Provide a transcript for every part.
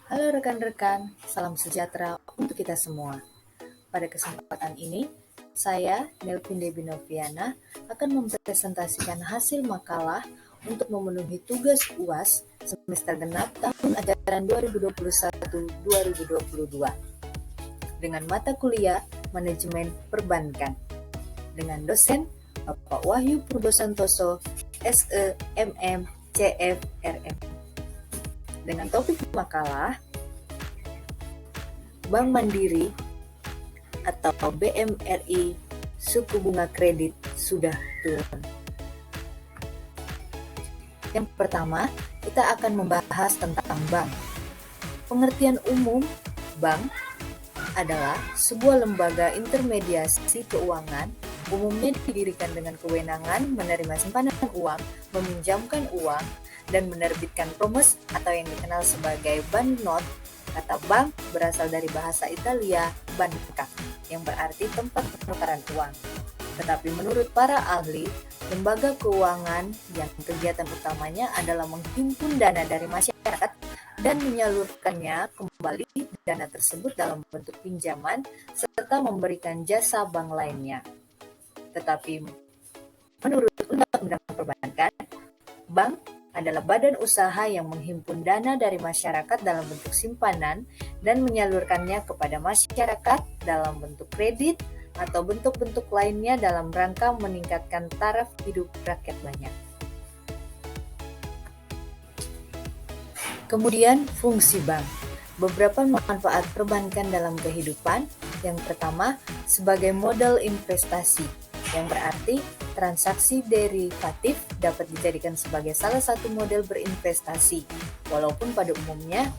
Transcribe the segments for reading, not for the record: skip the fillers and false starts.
Halo rekan-rekan, salam sejahtera untuk kita semua. Pada kesempatan ini, saya, Nelvin Debi Noviana, akan mempresentasikan hasil makalah untuk memenuhi tugas UAS semester genap tahun ajaran 2021-2022 dengan mata kuliah Manajemen Perbankan dengan dosen Bapak Wahyu Purbosantoso, SE, MM, CF, RM. Dengan topik makalah Bank Mandiri atau BMRI suku bunga kredit sudah turun. Yang pertama, kita akan membahas tentang bank. Pengertian umum bank adalah sebuah lembaga intermediasi keuangan, umumnya didirikan dengan kewenangan menerima simpanan uang, meminjamkan uang, dan menerbitkan promes atau yang dikenal sebagai banknot. Kata bank berasal dari bahasa Italia banca, yang berarti tempat penukaran uang. Tetapi menurut para ahli, lembaga keuangan yang kegiatan utamanya adalah menghimpun dana dari masyarakat dan menyalurkannya kembali dana tersebut dalam bentuk pinjaman serta memberikan jasa bank lainnya. Tetapi menurut Undang-Undang Perbankan, bank adalah badan usaha yang menghimpun dana dari masyarakat dalam bentuk simpanan dan menyalurkannya kepada masyarakat dalam bentuk kredit atau bentuk-bentuk lainnya dalam rangka meningkatkan taraf hidup rakyat banyak. Kemudian fungsi bank. Beberapa manfaat perbankan dalam kehidupan. Yang pertama, sebagai modal investasi, yang berarti transaksi derivatif dapat dijadikan sebagai salah satu model berinvestasi, walaupun pada umumnya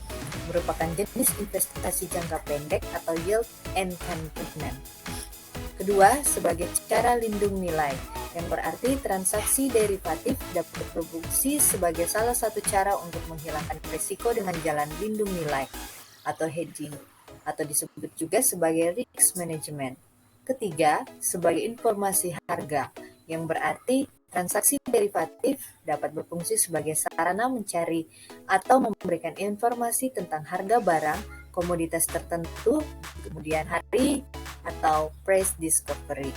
merupakan jenis investasi jangka pendek atau yield enhancement. Kedua, sebagai cara lindung nilai, yang berarti transaksi derivatif dapat berfungsi sebagai salah satu cara untuk menghilangkan risiko dengan jalan lindung nilai atau hedging, atau disebut juga sebagai risk management. Ketiga, sebagai informasi harga, yang berarti transaksi derivatif dapat berfungsi sebagai sarana mencari atau memberikan informasi tentang harga barang, komoditas tertentu, kemudian hari, atau price discovery.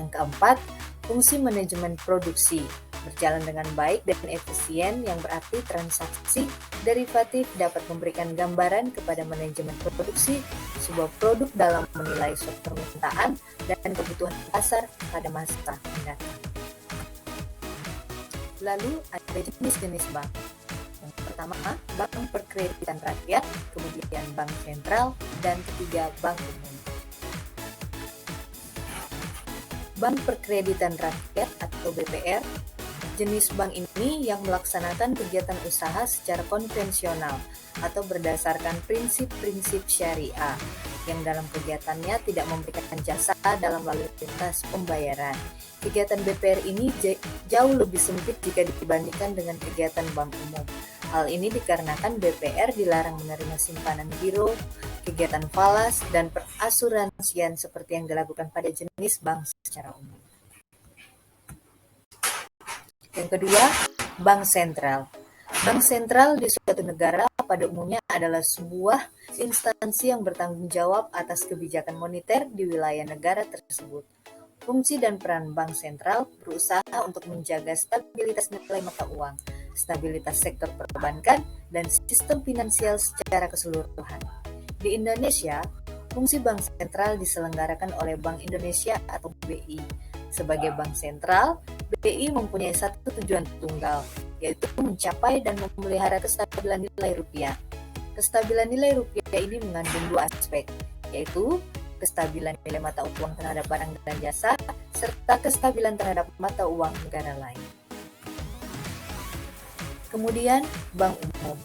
Yang keempat, fungsi manajemen produksi, berjalan dengan baik dan efisien, yang berarti transaksi derivatif dapat memberikan gambaran kepada manajemen produksi sebuah produk dalam menilai suatu permintaan dan kebutuhan pasar pada masa mendatang. Lalu ada jenis-jenis bank. Yang pertama, bank perkreditan rakyat, kemudian bank sentral, dan ketiga, bank umum. Bank perkreditan rakyat atau BPR, jenis bank ini yang melaksanakan kegiatan usaha secara konvensional atau berdasarkan prinsip-prinsip syariah, yang dalam kegiatannya tidak memberikan jasa dalam lalu lintas pembayaran. Kegiatan BPR ini jauh lebih sempit jika dibandingkan dengan kegiatan bank umum. Hal ini dikarenakan BPR dilarang menerima simpanan giro, kegiatan falas, dan perasuransian seperti yang dilakukan pada jenis bank secara umum. Yang kedua, bank sentral. Bank sentral di suatu negara pada umumnya adalah sebuah instansi yang bertanggung jawab atas kebijakan moneter di wilayah negara tersebut. Fungsi dan peran bank sentral berusaha untuk menjaga stabilitas nilai mata uang, stabilitas sektor perbankan, dan sistem finansial secara keseluruhan. Di Indonesia, fungsi bank sentral diselenggarakan oleh Bank Indonesia atau BI. Sebagai bank sentral, BI mempunyai satu tujuan tunggal, yaitu mencapai dan memelihara kestabilan nilai rupiah. Kestabilan nilai rupiah ini mengandung dua aspek, yaitu kestabilan nilai mata uang terhadap barang dan jasa, serta kestabilan terhadap mata uang negara lain. Kemudian, bank umum.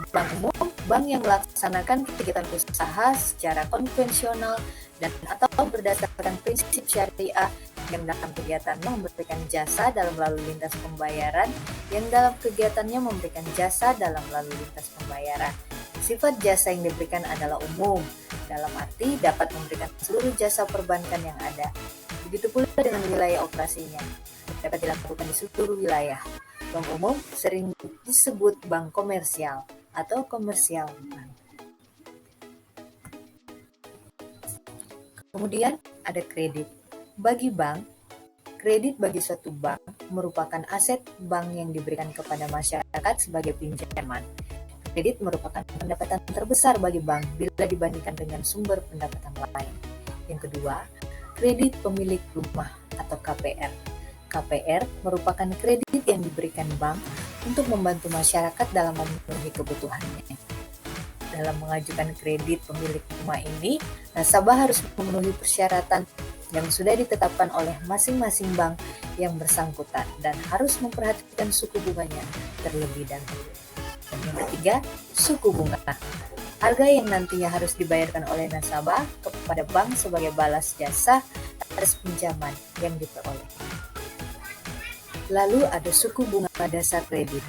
Bank umum, bank yang melaksanakan kegiatan usaha secara konvensional dan atau berdasarkan prinsip syariah, yang dalam kegiatannya memberikan jasa dalam lalu lintas pembayaran, yang dalam kegiatannya memberikan jasa dalam lalu lintas pembayaran. Sifat jasa yang diberikan adalah umum, dalam arti dapat memberikan seluruh jasa perbankan yang ada. Begitu pula dengan wilayah operasinya, dapat dilakukan di seluruh wilayah. Bank umum sering disebut bank komersial. atau komersial bank. Kemudian ada kredit. Bagi bank, kredit bagi suatu bank merupakan aset bank yang diberikan kepada masyarakat sebagai pinjaman. Kredit merupakan pendapatan terbesar bagi bank bila dibandingkan dengan sumber pendapatan lain. Yang kedua, kredit pemilik rumah atau KPR. KPR merupakan kredit yang diberikan bank untuk membantu masyarakat dalam memenuhi kebutuhannya. Dalam mengajukan kredit pemilik rumah ini, nasabah harus memenuhi persyaratan yang sudah ditetapkan oleh masing-masing bank yang bersangkutan dan harus memperhatikan suku bunganya terlebih dahulu. Dan yang ketiga, suku bunga. Harga yang nantinya harus dibayarkan oleh nasabah kepada bank sebagai balas jasa atas pinjaman yang diperoleh. Lalu ada suku bunga dasar kredit.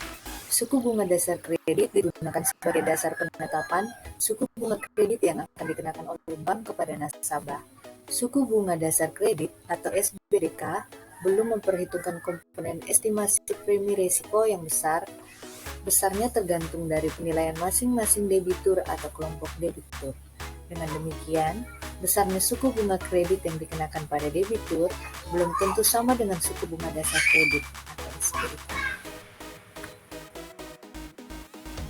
Suku bunga dasar kredit digunakan sebagai dasar penetapan suku bunga kredit yang akan dikenakan oleh bank kepada nasabah. Suku bunga dasar kredit atau SBDK belum memperhitungkan komponen estimasi premi risiko yang besarnya tergantung dari penilaian masing-masing debitur atau kelompok debitur. Dengan demikian, besarnya suku bunga kredit yang dikenakan pada debitur belum tentu sama dengan suku bunga dasar kredit atau SBDK.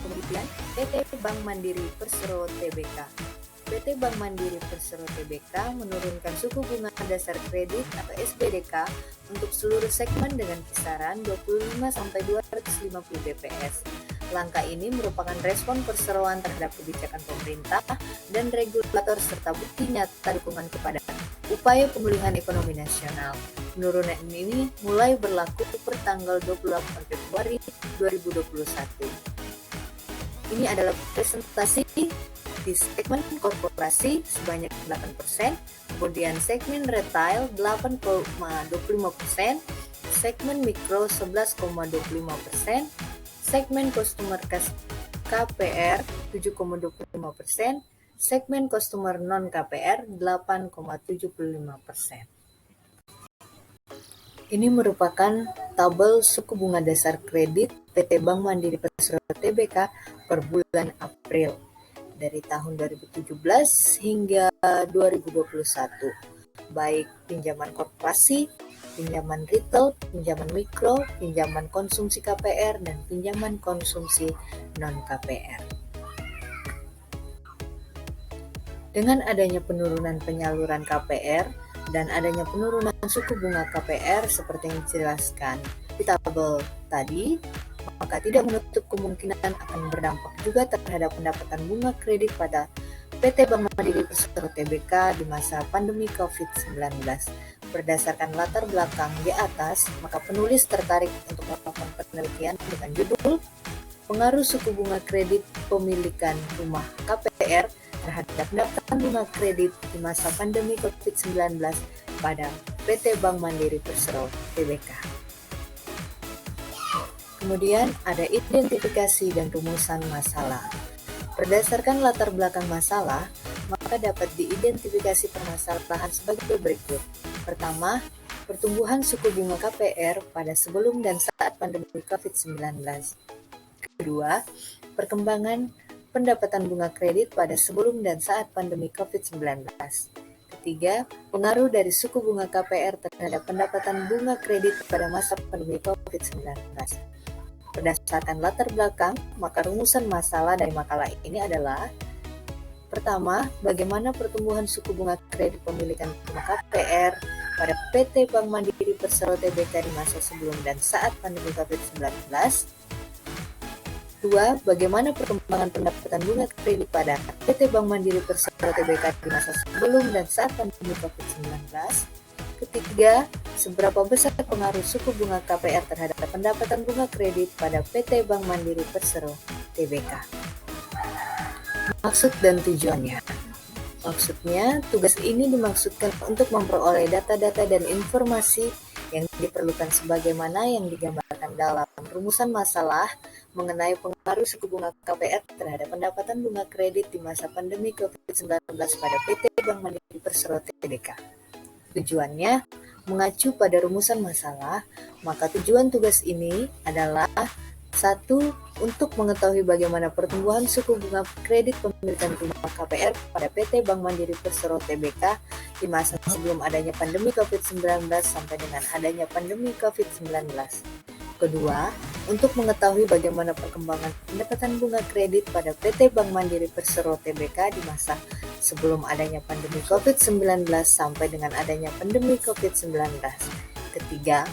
Kemudian, PT Bank Mandiri Persero Tbk. PT Bank Mandiri Persero Tbk menurunkan suku bunga dasar kredit atau SBDK untuk seluruh segmen dengan kisaran 25-250 bps. Langkah ini merupakan respon perseroan terhadap kebijakan pemerintah dan regulator serta bukti nyata dukungan kepada upaya pemulihan ekonomi nasional. Penurunan ini mulai berlaku per tanggal 28 Februari 2021. Ini adalah presentasi di segmen korporasi sebanyak 8%, kemudian segmen retail 8,25%, segmen mikro 11,25%, segmen customer KPR 7,25%, segmen customer non KPR 8,75%. Ini merupakan tabel suku bunga dasar kredit PT Bank Mandiri Persero Tbk per bulan April dari tahun 2017 hingga 2021, baik pinjaman korporasi, pinjaman retail, pinjaman mikro, pinjaman konsumsi KPR, dan pinjaman konsumsi non-KPR. Dengan adanya penurunan penyaluran KPR dan adanya penurunan suku bunga KPR seperti yang dijelaskan di tabel tadi, maka tidak menutup kemungkinan akan berdampak juga terhadap pendapatan bunga kredit pada PT Bank Mandiri Persero Tbk di masa pandemi COVID-19. Berdasarkan latar belakang di atas, maka penulis tertarik untuk melakukan penelitian dengan judul Pengaruh Suku Bunga Kredit Pemilikan Rumah KPR terhadap pendapatan bunga kredit di masa pandemi COVID-19 pada PT Bank Mandiri Persero Tbk. Kemudian ada identifikasi dan rumusan masalah. Berdasarkan latar belakang masalah, maka dapat diidentifikasi permasalahan sebagai berikut. Pertama, pertumbuhan suku bunga KPR pada sebelum dan saat pandemi COVID-19. Kedua, perkembangan pendapatan bunga kredit pada sebelum dan saat pandemi COVID-19. Ketiga, pengaruh dari suku bunga KPR terhadap pendapatan bunga kredit pada masa pandemi COVID-19. Berdasarkan latar belakang, maka rumusan masalah dari makalah ini adalah: pertama, bagaimana pertumbuhan suku bunga kredit pemilikan rumah KPR pada PT Bank Mandiri Persero Tbk di masa sebelum dan saat pandemi COVID-19. Dua, bagaimana perkembangan pendapatan bunga kredit pada PT Bank Mandiri Persero Tbk di masa sebelum dan saat pandemi COVID-19. Ketiga, seberapa besar pengaruh suku bunga KPR terhadap pendapatan bunga kredit pada PT Bank Mandiri Persero Tbk. Maksud dan tujuannya. Maksudnya, tugas ini dimaksudkan untuk memperoleh data-data dan informasi yang diperlukan sebagaimana yang digambarkan dalam rumusan masalah mengenai pengaruh suku bunga KPR terhadap pendapatan bunga kredit di masa pandemi COVID-19 pada PT Bank Mandiri Persero Tbk. Tujuannya mengacu pada rumusan masalah, maka tujuan tugas ini adalah Satu, untuk mengetahui bagaimana pertumbuhan suku bunga kredit pemilikan rumah KPR pada PT Bank Mandiri Persero Tbk di masa sebelum adanya pandemi COVID-19 sampai dengan adanya pandemi COVID-19. Kedua, untuk mengetahui bagaimana perkembangan pendapatan bunga kredit pada PT Bank Mandiri Persero Tbk di masa sebelum adanya pandemi COVID-19 sampai dengan adanya pandemi COVID-19. Ketiga,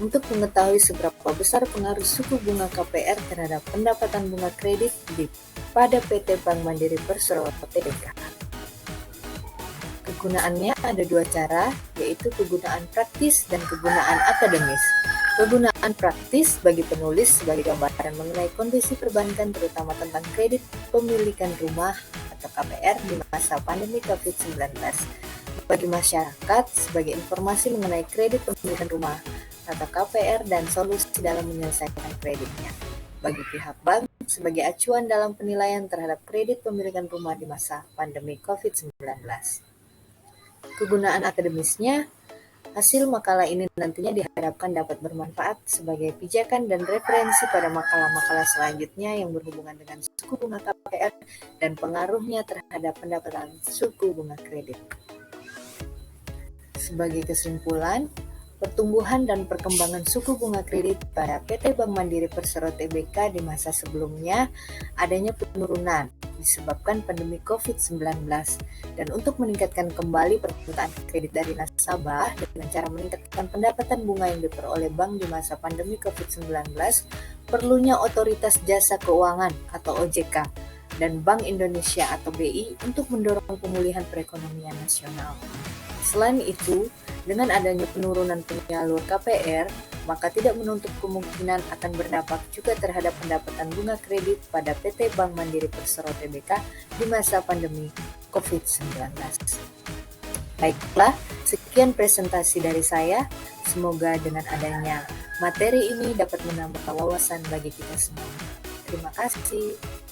untuk mengetahui seberapa besar pengaruh suku bunga KPR terhadap pendapatan bunga kredit pada PT Bank Mandiri Persero Tbk. Kegunaannya ada dua cara, yaitu kegunaan praktis dan kegunaan akademis. Kegunaan praktis bagi penulis sebagai gambaran mengenai kondisi perbankan terutama tentang kredit pemilikan rumah atau KPR di masa pandemi COVID-19. Bagi masyarakat sebagai informasi mengenai kredit pemilikan rumah atau KPR dan solusi dalam menyelesaikan kreditnya. Bagi pihak bank sebagai acuan dalam penilaian terhadap kredit pemilikan rumah di masa pandemi COVID-19. Kegunaan akademisnya, hasil makalah ini nantinya diharapkan dapat bermanfaat sebagai pijakan dan referensi pada makalah-makalah selanjutnya yang berhubungan dengan suku bunga KPR dan pengaruhnya terhadap pendapatan suku bunga kredit. Sebagai kesimpulan, pertumbuhan dan perkembangan suku bunga kredit pada PT Bank Mandiri Persero Tbk di masa sebelumnya adanya penurunan disebabkan pandemi COVID-19 dan untuk meningkatkan kembali permintaan kredit dari nasabah dengan cara meningkatkan pendapatan bunga yang diperoleh bank di masa pandemi COVID-19, perlunya Otoritas Jasa Keuangan atau OJK dan Bank Indonesia atau BI untuk mendorong pemulihan perekonomian nasional. Selain itu, dengan adanya penurunan penyalur KPR, maka tidak menutup kemungkinan akan berdampak juga terhadap pendapatan bunga kredit pada PT Bank Mandiri Persero Tbk di masa pandemi COVID-19. Baiklah, sekian presentasi dari saya. Semoga dengan adanya materi ini dapat menambah wawasan bagi kita semua. Terima kasih.